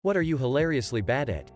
What are you hilariously bad at?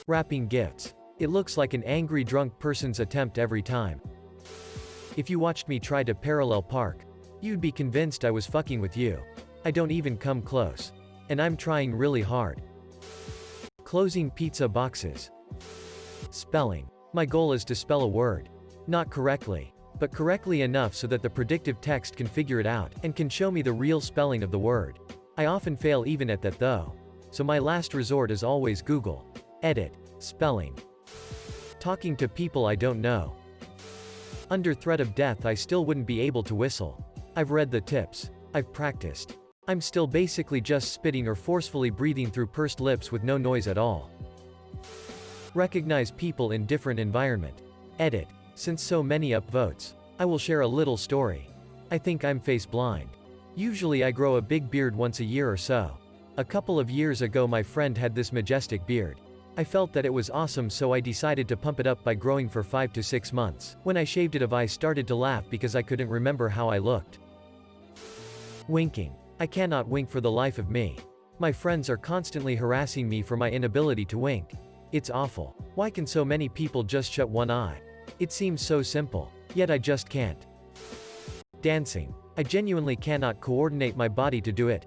Wrapping gifts. It looks like an angry drunk person's attempt every time. If you watched me try to parallel park, you'd be convinced I was fucking with you. I don't even come close. And I'm trying really hard. Closing pizza boxes. Spelling. My goal is to spell a word. Not correctly, but correctly enough so that the predictive text can figure it out, and can show me the real spelling of the word. I often fail even at that though. So my last resort is always Google. Edit. Spelling. Talking to people I don't know. Under threat of death I still wouldn't be able to whistle. I've read the tips. I've practiced. I'm still basically just spitting or forcefully breathing through pursed lips with no noise at all. Recognize people in different environment. Edit. Since so many upvotes, I will share a little story. I think I'm face blind. Usually I grow a big beard once a year or so. A couple of years ago my friend had this majestic beard. I felt that it was awesome, so I decided to pump it up by growing for 5 to 6 months. When I shaved it off I started to laugh because I couldn't remember how I looked. Winking. I cannot wink for the life of me. My friends are constantly harassing me for my inability to wink. It's awful. Why can so many people just shut one eye? It seems so simple, yet I just can't. Dancing. I genuinely cannot coordinate my body to do it.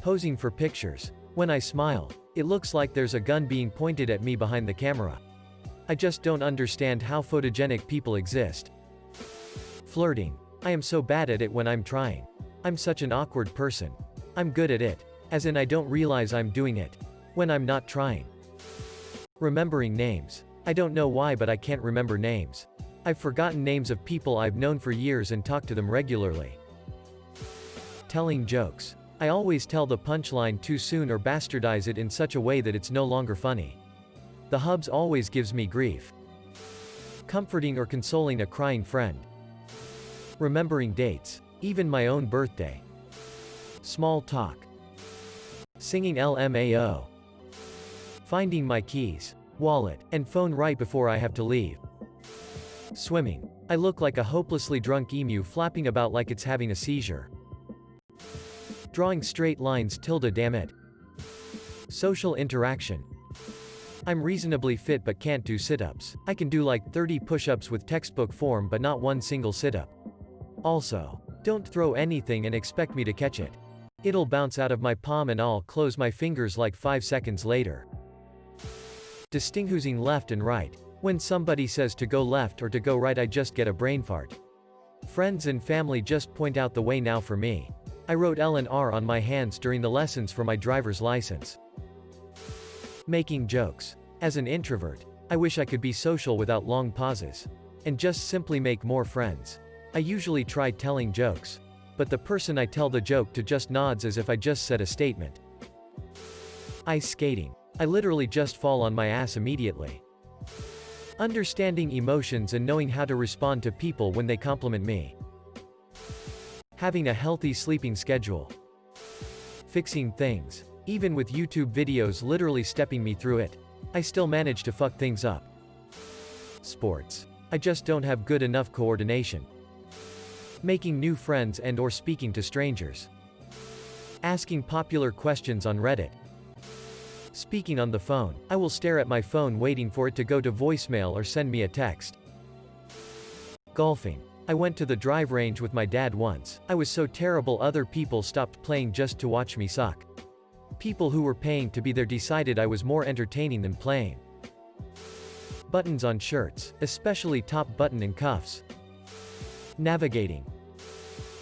Posing for pictures. When I smile, it looks like there's a gun being pointed at me behind the camera. I just don't understand how photogenic people exist. Flirting. I am so bad at it when I'm trying. I'm such an awkward person. I'm good at it. As in I don't realize I'm doing it. When I'm not trying. Remembering names. I don't know why, but I can't remember names. I've forgotten names of people I've known for years and talk to them regularly. Telling jokes. I always tell the punchline too soon or bastardize it in such a way that it's no longer funny. The hubs always gives me grief. Comforting or consoling a crying friend. Remembering dates. Even my own birthday. Small talk. Singing LMAO. Finding my keys, wallet, and phone right before I have to leave. Swimming. I look like a hopelessly drunk emu flapping about like it's having a seizure. Drawing straight lines damn it. Social interaction. I'm reasonably fit but can't do sit-ups. I can do like 30 push-ups with textbook form but not one single sit-up. Also, don't throw anything and expect me to catch it. It'll bounce out of my palm and I'll close my fingers like 5 seconds later. Distinguishing left and right. When somebody says to go left or to go right I just get a brain fart. Friends and family just point out the way now for me. I wrote L and R on my hands during the lessons for my driver's license. Making jokes. As an introvert, I wish I could be social without long pauses. And just simply make more friends. I usually try telling jokes. But the person I tell the joke to just nods as if I just said a statement. Ice skating. I literally just fall on my ass immediately. Understanding emotions and knowing how to respond to people when they compliment me. Having a healthy sleeping schedule. Fixing things. Even with YouTube videos literally stepping me through it, I still manage to fuck things up. Sports. I just don't have good enough coordination. Making new friends and or speaking to strangers. Asking popular questions on Reddit. Speaking on the phone. I will stare at my phone waiting for it to go to voicemail or send me a text. Golfing. I went to the drive range with my dad once. I was so terrible other people stopped playing just to watch me suck. People who were paying to be there decided I was more entertaining than playing. Buttons on shirts, especially top button and cuffs. Navigating.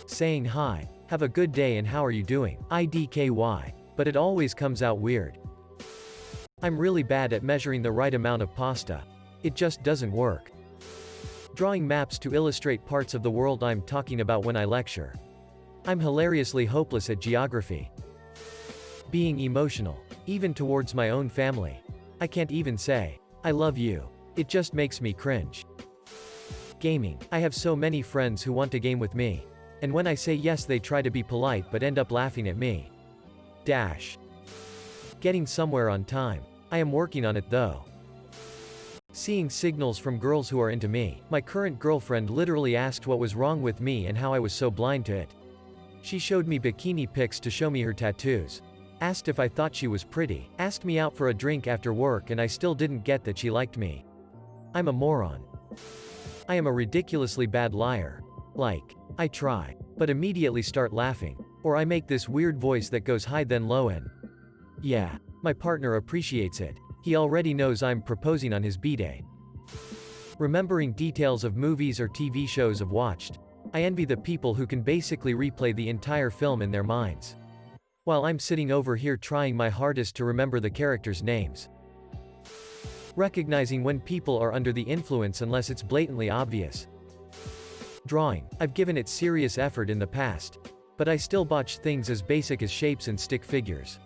Saying hi, have a good day and how are you doing, IDKY, but it always comes out weird. I'm really bad at measuring the right amount of pasta. It just doesn't work. Drawing maps to illustrate parts of the world I'm talking about when I lecture. I'm hilariously hopeless at geography. Being emotional, even towards my own family. I can't even say, I love you. It just makes me cringe. Gaming. I have so many friends who want to game with me. And when I say yes they try to be polite but end up laughing at me. Getting somewhere on time. I am working on it though. Seeing signals from girls who are into me. My current girlfriend literally asked what was wrong with me and how I was so blind to it. She showed me bikini pics to show me her tattoos. Asked if I thought she was pretty. Asked me out for a drink after work and I still didn't get that she liked me. I'm a moron. I am a ridiculously bad liar. Like, I try, but immediately start laughing. Or I make this weird voice that goes high then low and yeah, my partner appreciates it. He already knows I'm proposing on his b-day. Remembering details of movies or TV shows I've watched. I envy the people who can basically replay the entire film in their minds. While I'm sitting over here trying my hardest to remember the characters' names. Recognizing when people are under the influence unless it's blatantly obvious. Drawing. I've given it serious effort in the past. But I still botch things as basic as shapes and stick figures.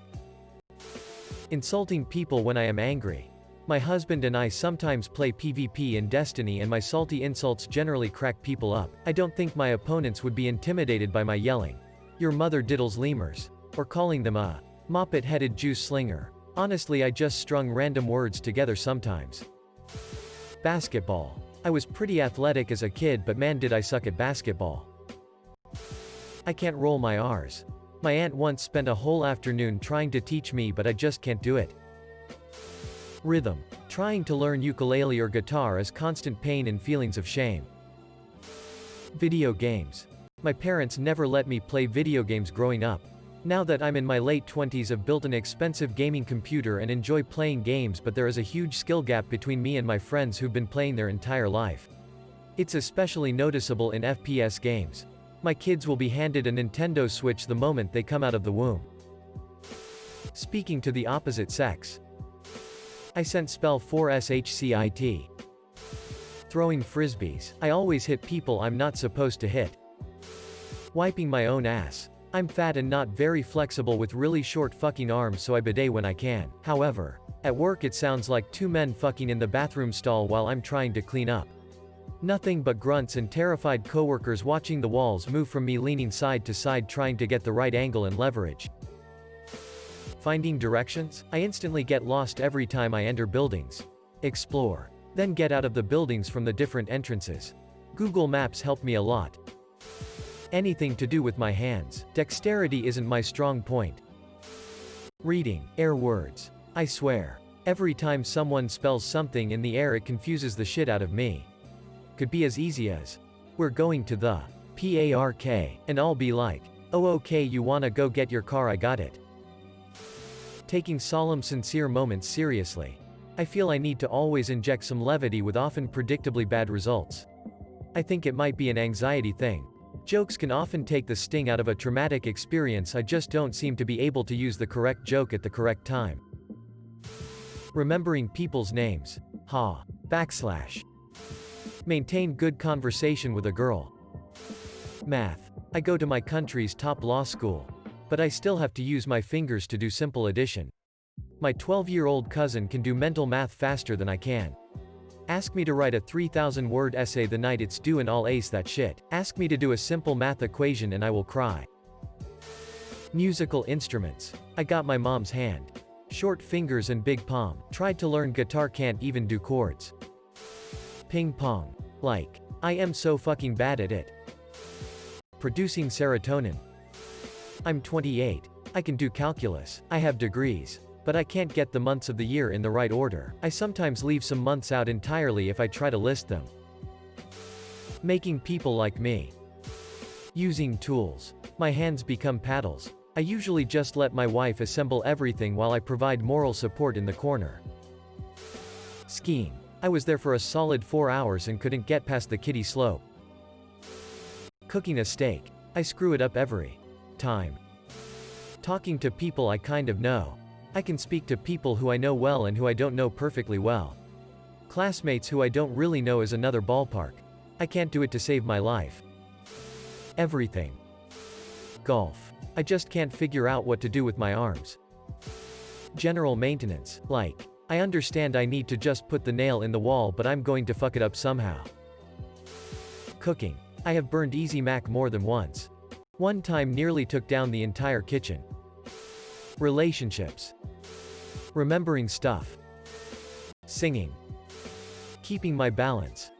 Insulting people when I am angry. My husband and I sometimes play PvP in Destiny and my salty insults generally crack people up. I don't think my opponents would be intimidated by my yelling, "Your mother diddles lemurs," or calling them a moppet-headed juice slinger. Honestly, I just strung random words together sometimes. Basketball. I was pretty athletic as a kid, but man did I suck at basketball. I can't roll my R's. My aunt once spent a whole afternoon trying to teach me, but I just can't do it. Rhythm. Trying to learn ukulele or guitar is constant pain and feelings of shame. Video games. My parents never let me play video games growing up. Now that I'm in my late 20s, I've built an expensive gaming computer and enjoy playing games, but there is a huge skill gap between me and my friends who've been playing their entire life. It's especially noticeable in FPS games. My kids will be handed a Nintendo Switch the moment they come out of the womb. Speaking to the opposite sex. I sent spell 4shit. Throwing frisbees. I always hit people I'm not supposed to hit. Wiping my own ass. I'm fat and not very flexible with really short fucking arms, so I bidet when I can. However, at work it sounds like two men fucking in the bathroom stall while I'm trying to clean up. Nothing but grunts and terrified coworkers watching the walls move from me leaning side to side trying to get the right angle and leverage. Finding directions? I instantly get lost every time I enter buildings. Explore. Then get out of the buildings from the different entrances. Google Maps helped me a lot. Anything to do with my hands. Dexterity isn't my strong point. Reading. Air words. I swear. Every time someone spells something in the air it confuses the shit out of me. Could be as easy as, "We're going to the park," and I'll be like, "Oh okay, you wanna go get your car, I got it." Taking solemn sincere moments seriously. I feel I need to always inject some levity with often predictably bad results. I think it might be an anxiety thing. Jokes can often take the sting out of a traumatic experience, I just don't seem to be able to use the correct joke at the correct time. Remembering people's names. Ha. /. Maintain good conversation with a girl. Math. I go to my country's top law school. But I still have to use my fingers to do simple addition. My 12-year-old cousin can do mental math faster than I can. Ask me to write a 3,000-word essay the night it's due and I'll ace that shit. Ask me to do a simple math equation and I will cry. Musical instruments. I got my mom's hand. Short fingers and big palm. Tried to learn guitar, can't even do chords. Ping pong. Like, I am so fucking bad at it. Producing serotonin. I'm 28. I can do calculus. I have degrees. But I can't get the months of the year in the right order. I sometimes leave some months out entirely if I try to list them. Making people like me. Using tools. My hands become paddles. I usually just let my wife assemble everything while I provide moral support in the corner. Skiing. I was there for a solid 4 hours and couldn't get past the kiddie slope. Cooking a steak. I screw it up every time. Talking to people I kind of know. I can speak to people who I know well and who I don't know perfectly well. Classmates who I don't really know is another ballpark. I can't do it to save my life. Everything. Golf. I just can't figure out what to do with my arms. General maintenance. Like, I understand I need to just put the nail in the wall, but I'm going to fuck it up somehow. Cooking. I have burned Easy Mac more than once. One time nearly took down the entire kitchen. Relationships. Remembering stuff. Singing. Keeping my balance.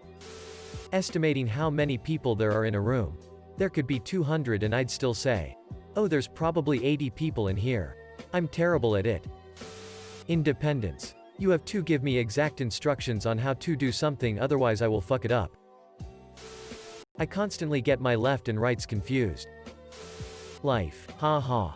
Estimating how many people there are in a room. There could be 200 and I'd still say, oh, there's probably 80 people in here. I'm terrible at it. Independence. You have to give me exact instructions on how to do something, otherwise I will fuck it up. I constantly get my left and rights confused. Life. Ha ha.